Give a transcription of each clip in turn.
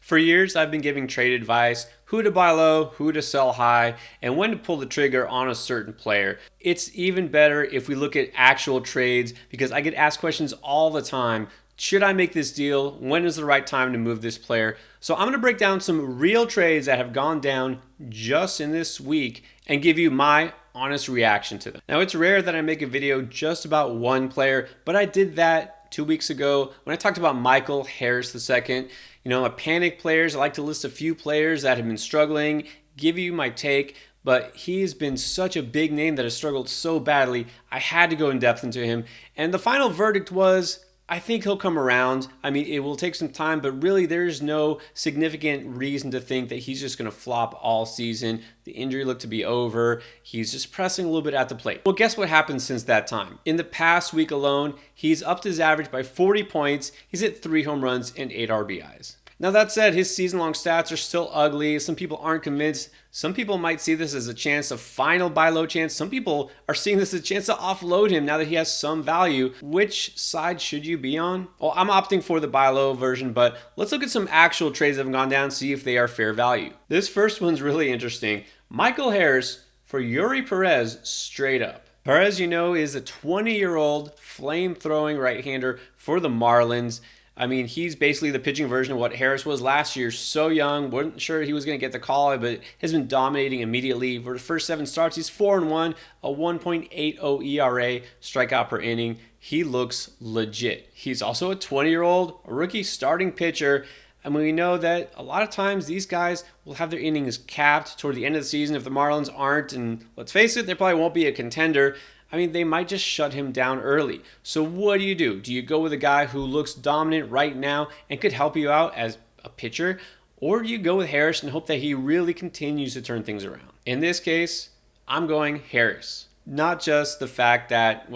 For years, I've been giving trade advice, who to buy low, who to sell high, and when to pull the trigger on a certain player. It's even better if we look at actual trades because I get asked questions all the time. Should I make this deal? When is the right time to move this player? So I'm going to break down some real trades that have gone down just in this week and give you my honest reaction to them. Now, it's rare that I make a video just about one player, but I did that 2 weeks ago when I talked about Michael Harris II. My panic players, I like to list a few players that have been struggling, give you my take, but he's been such a big name that has struggled so badly, I had to go in depth into him. And the final verdict was, I think he'll come around. It will take some time, but really there's no significant reason to think that he's just going to flop all season. The injury looked to be over. He's just pressing a little bit at the plate. Well, guess what happened since that time? In the past week alone, he's upped his average by 40 points. He's hit 3 home runs and 8 RBIs. Now that said, his season-long stats are still ugly. Some people aren't convinced. Some people might see this as a chance, a final buy low chance. Some people are seeing this as a chance to offload him now that he has some value. Which side should you be on? Well, I'm opting for the buy low version, but let's look at some actual trades that have gone down, see if they are fair value. This first one's really interesting. Michael Harris for Yuri Perez straight up. Perez, is a 20-year-old flame-throwing right-hander for the Marlins. He's basically the pitching version of what Harris was last year. So young, wasn't sure he was going to get the call, but has been dominating immediately. For the first 7 starts, he's 4-1, a 1.80 ERA, strikeout per inning. He looks legit. He's also a 20-year-old rookie starting pitcher. We know that a lot of times these guys will have their innings capped toward the end of the season if the Marlins aren't. And let's face it, they probably won't be a contender. They might just shut him down early. So what do? Do you go with a guy who looks dominant right now and could help you out as a pitcher? Or do you go with Harris and hope that he really continues to turn things around? In this case, I'm going Harris. Not just the fact that,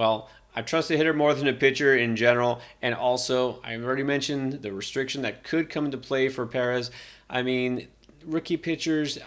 I trust a hitter more than a pitcher in general. And also, I've already mentioned the restriction that could come into play for Perez. Rookie pitchers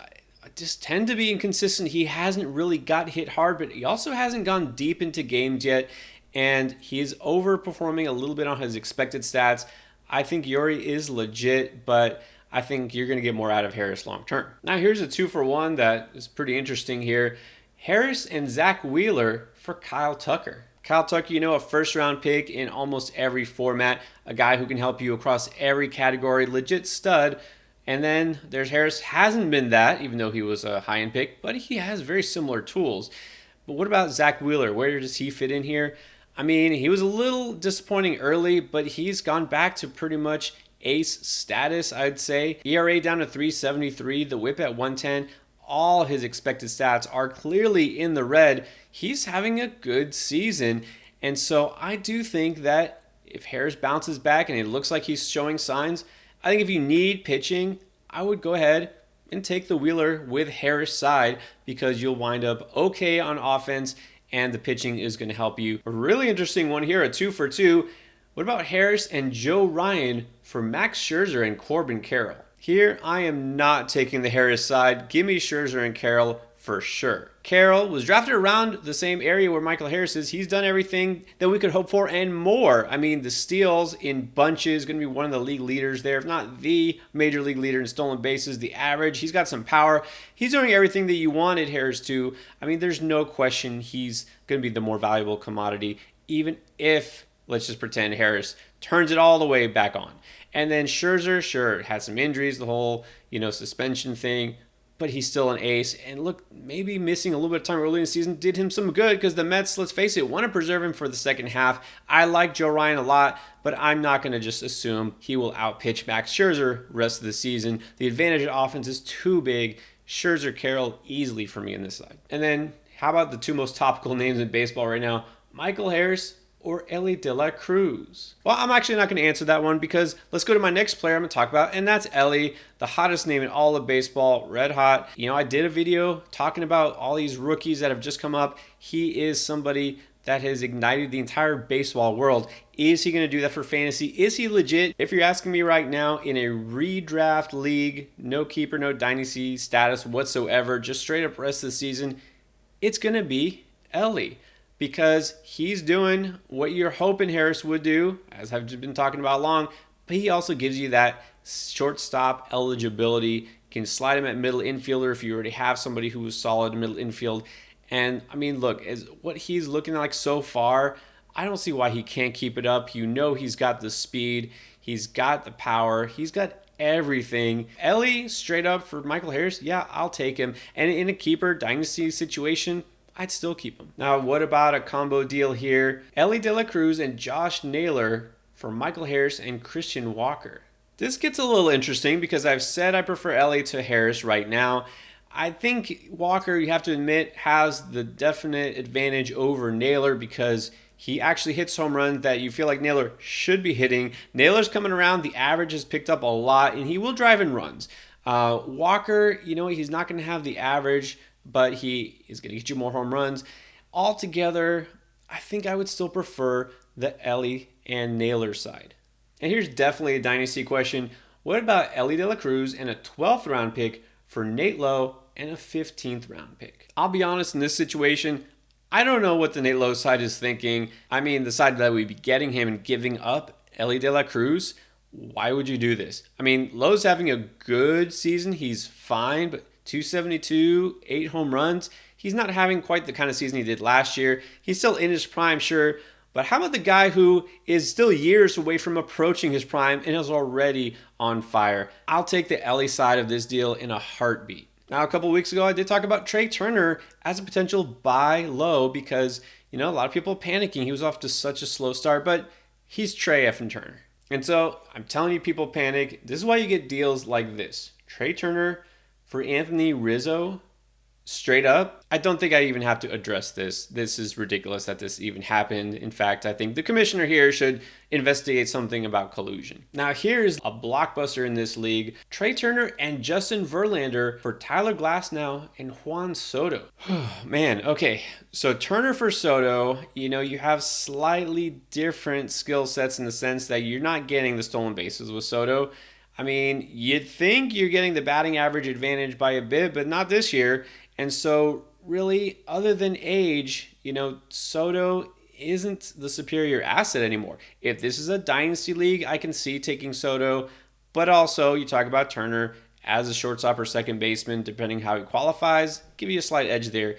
just tend to be inconsistent. He hasn't really got hit hard, but he also hasn't gone deep into games yet, and he's overperforming a little bit on his expected stats. I think Yuri is legit, but I think you're going to get more out of Harris long term. Now here's a 2-for-1 that is pretty interesting here. Harris and Zach Wheeler for Kyle Tucker. Kyle Tucker, a first-round pick in almost every format, a guy who can help you across every category, legit stud. And then there's Harris, hasn't been that, even though he was a high-end pick, but he has very similar tools. But what about Zach Wheeler? Where does he fit in here? He was a little disappointing early, but he's gone back to pretty much ace status, I'd say. ERA down to 3.73, the whip at 110. All his expected stats are clearly in the red. He's having a good season. And so I do think that if Harris bounces back and it looks like he's showing signs, I think if you need pitching, I would go ahead and take the Wheeler with Harris side because you'll wind up okay on offense and the pitching is going to help you. A really interesting one here, a 2-for-2. What about Harris and Joe Ryan for Max Scherzer and Corbin Carroll? Here, I am not taking the Harris side. Give me Scherzer and Carroll for sure. Carroll was drafted around the same area where Michael Harris is. He's done everything that we could hope for and more. The steals in bunches, going to be one of the league leaders there, if not the major league leader in stolen bases, the average. He's got some power. He's doing everything that you wanted Harris to. There's no question he's going to be the more valuable commodity, even if, let's just pretend Harris turns it all the way back on. And then Scherzer, sure, had some injuries, the whole, suspension thing, but he's still an ace. And look, maybe missing a little bit of time early in the season did him some good because the Mets, let's face it, want to preserve him for the second half. I like Joe Ryan a lot, but I'm not going to just assume he will outpitch Max Scherzer rest of the season. The advantage of offense is too big. Scherzer, Carroll, easily for me on this side. And then how about the 2 most topical names in baseball right now? Michael Harris or Elly De La Cruz? Well, I'm actually not going to answer that one because let's go to my next player I'm going to talk about, and that's Elly, the hottest name in all of baseball, red hot. I did a video talking about all these rookies that have just come up. He is somebody that has ignited the entire baseball world. Is he going to do that for fantasy? Is he legit? If you're asking me right now, in a redraft league, no keeper, no dynasty status whatsoever, just straight up rest of the season, it's going to be Elly. Because he's doing what you're hoping Harris would do, as I've just been talking about long, but he also gives you that shortstop eligibility. You can slide him at middle infielder if you already have somebody who was solid in middle infield. And I mean, look, as what he's looking like so far, I don't see why he can't keep it up. You know he's got the speed, he's got the power, he's got everything. Ellie, straight up for Michael Harris, yeah, I'll take him. And in a keeper dynasty situation, I'd still keep him. Now, what about a combo deal here? Ellie De La Cruz and Josh Naylor for Michael Harris and Christian Walker. This gets a little interesting because I've said I prefer Ellie to Harris right now. I think Walker, you have to admit, has the definite advantage over Naylor because he actually hits home runs that you feel like Naylor should be hitting. Naylor's coming around. The average has picked up a lot, and he will drive in runs. Walker, he's not going to have the average, but he is going to get you more home runs. Altogether, I think I would still prefer the Ellie and Naylor side. And here's definitely a dynasty question. What about Ellie De La Cruz and a 12th round pick for Nate Lowe and a 15th round pick? I'll be honest, in this situation, I don't know what the Nate Lowe side is thinking. I mean, the side that we'd be getting him and giving up Ellie De La Cruz, why would you do this? I mean, Lowe's having a good season. He's fine, but 272, 8 home runs. He's not having quite the kind of season he did last year. He's still in his prime, sure. But how about the guy who is still years away from approaching his prime and is already on fire? I'll take the Ellie side of this deal in a heartbeat. Now, a couple weeks ago, I did talk about Trey Turner as a potential buy low because, a lot of people panicking. He was off to such a slow start, but he's Trey effing Turner. And so I'm telling you, people panic. This is why you get deals like this. Trey Turner for Anthony Rizzo, straight up. I don't think I even have to address this. This is ridiculous that this even happened. In fact, I think the commissioner here should investigate something about collusion. Now, here's a blockbuster in this league. Trey Turner and Justin Verlander for Tyler Glasnow and Juan Soto. Man, okay. So Turner for Soto, you have slightly different skill sets in the sense that you're not getting the stolen bases with Soto. I mean, you'd think you're getting the batting average advantage by a bit, but not this year. And so really, other than age, Soto isn't the superior asset anymore. If this is a dynasty league, I can see taking Soto, but also you talk about Turner as a shortstop or second baseman, depending how he qualifies, give you a slight edge there.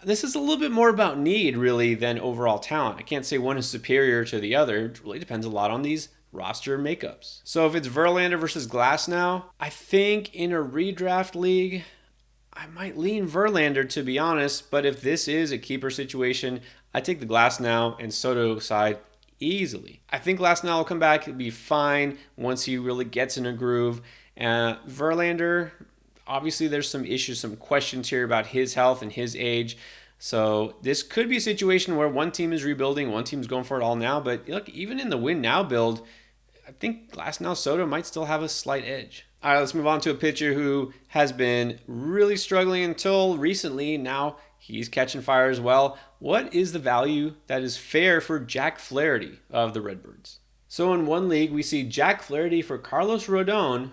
This is a little bit more about need, really, than overall talent. I can't say one is superior to the other. It really depends a lot on these roster makeups. So if it's Verlander versus Glasnow, I think in a redraft league, I might lean Verlander, to be honest, but if this is a keeper situation, I take the Glasnow and Soto side easily. I think Glasnow will come back, he'll be fine once he really gets in a groove. Verlander, obviously there's some issues, some questions here about his health and his age. So this could be a situation where one team is rebuilding, one team's going for it all now, but look, even in the win now build, I think Glasnow Soto might still have a slight edge. All right, let's move on to a pitcher who has been really struggling until recently. Now he's catching fire as well. What is the value that is fair for Jack Flaherty of the Redbirds? So in one league, we see Jack Flaherty for Carlos Rodon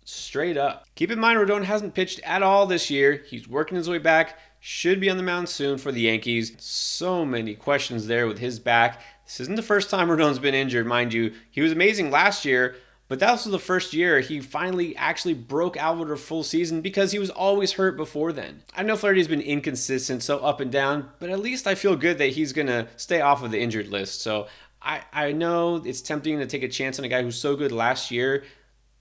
straight up. Keep in mind, Rodon hasn't pitched at all this year. He's working his way back. Should be on the mound soon for the Yankees. So many questions there with his back. This isn't the first time Rodon's been injured, mind you. He was amazing last year, but that was the first year he finally actually broke out with a full season because he was always hurt before then. I know Flaherty's been inconsistent, so up and down, but at least I feel good that he's going to stay off of the injured list. So I know it's tempting to take a chance on a guy who's so good last year,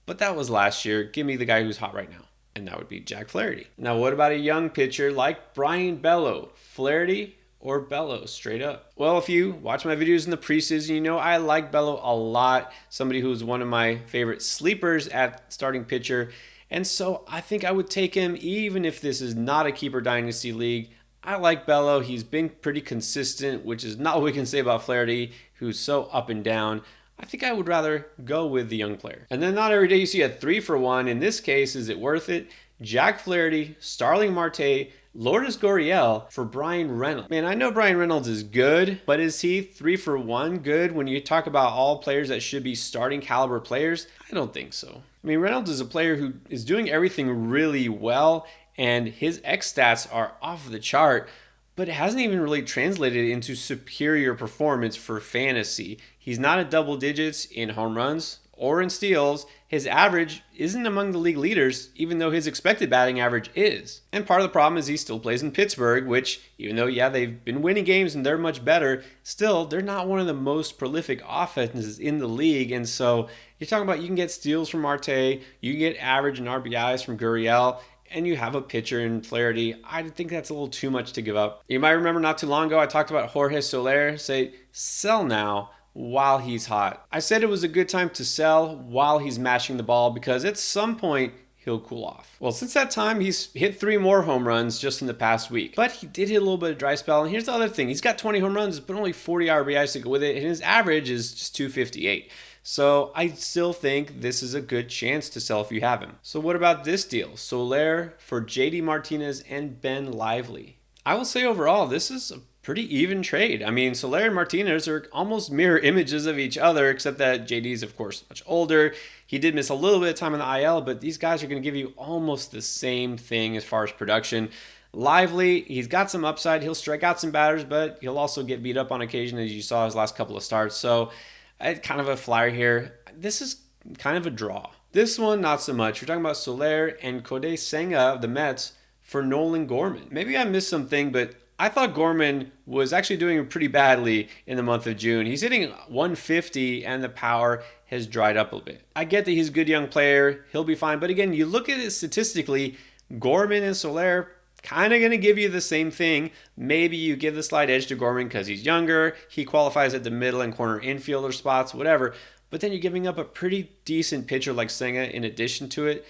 but that was last year. Give me the guy who's hot right now, and that would be Jack Flaherty. Now, what about a young pitcher like Brian Bello? Flaherty or Bello, straight up? Well, if you watch my videos in the preseason, I like Bello a lot. Somebody who's one of my favorite sleepers at starting pitcher. And so I think I would take him even if this is not a keeper dynasty league. I like Bello. He's been pretty consistent, which is not what we can say about Flaherty, who's so up and down. I think I would rather go with the young player. And then not every day you see a 3-for-1. In this case, is it worth it? Jack Flaherty, Starling Marte, Lourdes Gurriel for Brian Reynolds. Man, I know Brian Reynolds is good, but is he 3-for-1 good when you talk about all players that should be starting caliber players? I don't think so. I mean, Reynolds is a player who is doing everything really well, and his X stats are off the chart, but it hasn't even really translated into superior performance for fantasy. He's not at double digits in home runs or in steals. his average isn't among the league leaders, even though his expected batting average is. And part of the problem is he still plays in Pittsburgh, which, even though, yeah, they've been winning games and they're much better, still, they're not one of the most prolific offenses in the league. And so you're talking about you can get steals from Marte, you can get average and RBIs from Gurriel, and you have a pitcher in Flaherty. I think that's a little too much to give up. You might remember not too long ago, I talked about Jorge Soler, say, sell now while he's hot. I said it was a good time to sell while he's mashing the ball because at some point, he'll cool off. Well, since that time, he's hit 3 more home runs just in the past week. But he did hit a little bit of dry spell. And here's the other thing. He's got 20 home runs, but only 40 RBIs to go with it. And his average is just 258. So I still think this is a good chance to sell if you have him. So what about this deal? Soler for JD Martinez and Ben Lively. I will say overall, this is a pretty even trade. I mean, Soler and Martinez are almost mirror images of each other, except that JD is, of course, much older. He did miss a little bit of time in the IL, but these guys are going to give you almost the same thing as far as production. Lively, he's got some upside. He'll strike out some batters, but he'll also get beat up on occasion, as you saw his last couple of starts. So kind of a flyer here. This is kind of a draw. This one, not so much. We're talking about Soler and Kodai Senga of the Mets for Nolan Gorman. Maybe I missed something, but I thought Gorman was actually doing pretty badly in the month of June. He's hitting 150 and the power has dried up a bit. I get that he's a good young player. He'll be fine. But again, you look at it statistically, Gorman and Soler kind of going to give you the same thing. Maybe you give the slight edge to Gorman because he's younger. He qualifies at the middle and corner infielder spots, whatever. But then you're giving up a pretty decent pitcher like Senga in addition to it.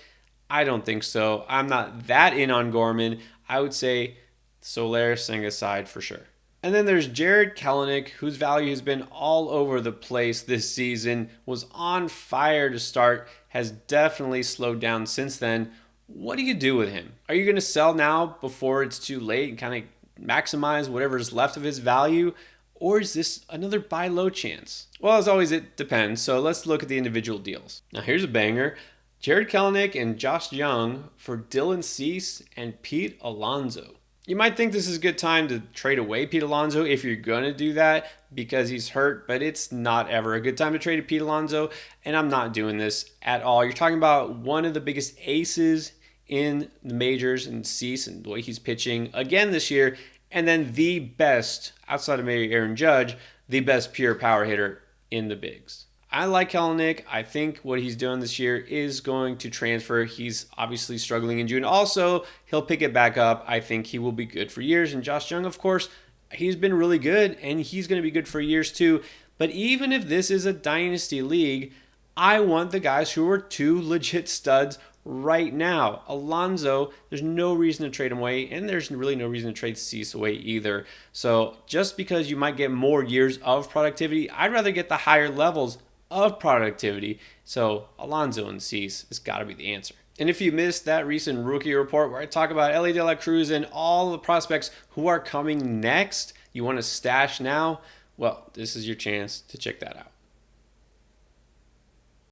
I don't think so. I'm not that in on Gorman. I would say Soler, Senga side for sure. And then there's Jarred Kelenic, whose value has been all over the place this season, was on fire to start, has definitely slowed down since then. What do you do with him? Are you going to sell now before it's too late and kind of maximize whatever's left of his value? Or is this another buy low chance? Well, as always, it depends. So let's look at the individual deals. Now here's a banger. Jarred Kelenic and Josh Jung for Dylan Cease and Pete Alonso. You might think this is a good time to trade away Pete Alonso if you're going to do that because he's hurt, but it's not ever a good time to trade Pete Alonso, and I'm not doing this at all. You're talking about one of the biggest aces in the majors in Cease and the way he's pitching again this year, and then the best, outside of maybe Aaron Judge, the best pure power hitter in the bigs. I like Kelenic. I think what he's doing this year is going to transfer. He's obviously struggling in June. Also, he'll pick it back up. I think he will be good for years. And Josh Jung, of course, he's been really good, and he's going to be good for years too. But even if this is a dynasty league, I want the guys who are 2 legit studs right now. Alonso, there's no reason to trade him away, and there's really no reason to trade Cease away either. So just because you might get more years of productivity, I'd rather get the higher levels of productivity. So Alonso and Cease has got to be the answer. And if you missed that recent rookie report where I talk about Elly De La Cruz and all the prospects who are coming next, you want to stash now? Well, this is your chance to check that out.